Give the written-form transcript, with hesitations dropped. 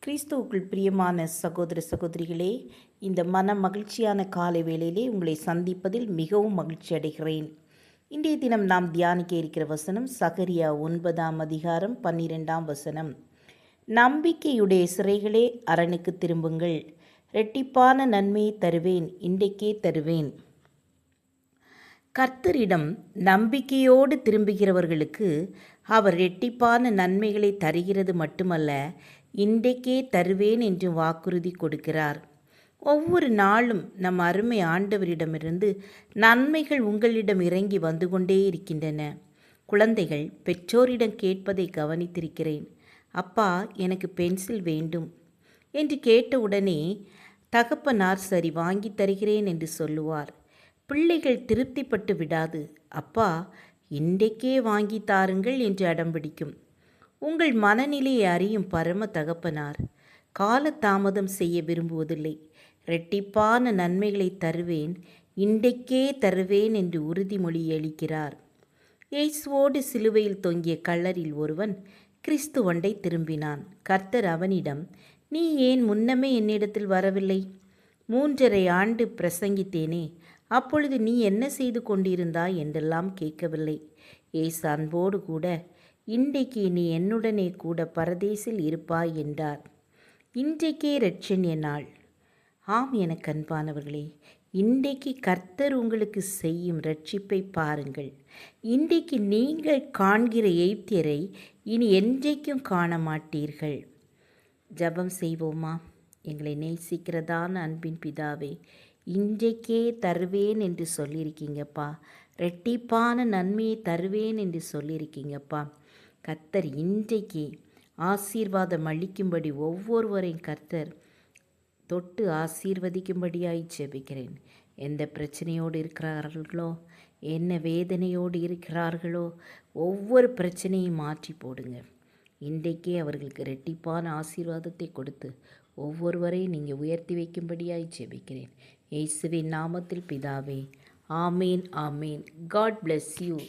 கிறிஸ்துவுக்குள் பிரியமான சகோதர சகோதரிகளே, இந்த மன மகிழ்ச்சியான காலை வேளையிலே உங்களை சந்திப்பதில் மிகவும் மகிழ்ச்சி அடைகிறேன். இன்றைய தினம் நாம் தியானிக்க இருக்கிற வசனம் சகரியா 9 நம்பிக்கையுடைய சிறைகளே அரணுக்கு திரும்புங்கள், இரட்டிப்பான நன்மையை தருவேன், இன்றைக்கே தருவேன். கர்த்தரிடம் நம்பிக்கையோடு திரும்புகிறவர்களுக்கு அவர் இரட்டிப்பான நன்மைகளை தருகிறது மட்டுமல்ல, இன்றைக்கே தருவேன் என்று வாக்குறுதி கொடுக்கிறார். ஒவ்வொரு நாளும் நம் அருமை ஆண்டவரிடமிருந்து நன்மைகள் உங்களிடம் இறங்கி வந்து கொண்டே இருக்கின்றன. குழந்தைகள் பெற்றோரிடம் கேட்பதை கவனித்திருக்கிறேன். அப்பா, எனக்கு பென்சில் வேண்டும் என்று கேட்டவுடனே தகப்பனார் சரி வாங்கி தருகிறேன் என்று சொல்லுவார். பிள்ளைகள் திருப்திப்பட்டு விடாது, அப்பா இன்றைக்கே வாங்கி தாருங்கள் என்று அடம்பிடிக்கும். உங்கள் மனநிலையை அறியும் பரம தகப்பனார் காலதாமதம் செய்ய விரும்புவதில்லை. இரட்டிப்பான நன்மைகளை தருவேன், இன்றைக்கே தருவேன் என்று உறுதிமொழி அளிக்கிறார். இயேசுவோடு சிலுவையில் தொங்கிய கள்ளரில் ஒருவன் கிறிஸ்துவண்டை திரும்பினான். கர்த்தர் அவனிடம், நீ ஏன் முன்னமே என்னிடத்தில் வரவில்லை? 3½ ஆண்டு பிரசங்கித்தேனே, அப்பொழுது நீ என்ன செய்து கொண்டிருந்தாய் என்றெல்லாம் கேட்கவில்லை. இயேசு அன்போடு கூட, இன்றைக்கு நீ என்னுடனே கூட பரதேசில் இருப்பாய் என்றார். இன்றைக்கே இரட்சணிய நாள். ஆம், எனக்கு அன்பானவர்களே, இன்றைக்கு கர்த்தர் உங்களுக்கு செய்யும் இரட்சிப்பை பாருங்கள். இன்றைக்கு நீங்கள் காண்கிற எய்த்தியரை இனி என்றைக்கும் காண மாட்டீர்கள். ஜெபம் செய்வோமா? எங்களை நேசிக்கிறதான அன்பின் பிதாவே, இன்றைக்கே தருவேன் என்று சொல்லியிருக்கீங்கப்பா. இரட்டிப்பான நன்மையை தருவேன் என்று சொல்லியிருக்கீங்கப்பா. கர்த்தர் இன்றைக்கு ஆசீர்வாதம் அளிக்கும்படி ஒவ்வொருவரையும் கர்த்தர் தொட்டு ஆசீர்வதிக்கும்படியாய் ஜெபிக்கிறேன். எந்த பிரச்சனையோடு இருக்கிறார்களோ, என்ன வேதனையோடு இருக்கிறார்களோ, ஒவ்வொரு பிரச்சனையும் மாற்றி போடுங்க. இன்றைக்கே அவர்களுக்கு இரட்டிப்பான ஆசீர்வாதத்தை கொடுத்து ஒவ்வொருவரையும் நீங்கள் உயர்த்தி வைக்கும்படியாய் ஜெபிக்கிறேன். இயேசுவின் நாமத்தில் பிதாவே, ஆமேன், ஆமேன். God bless you.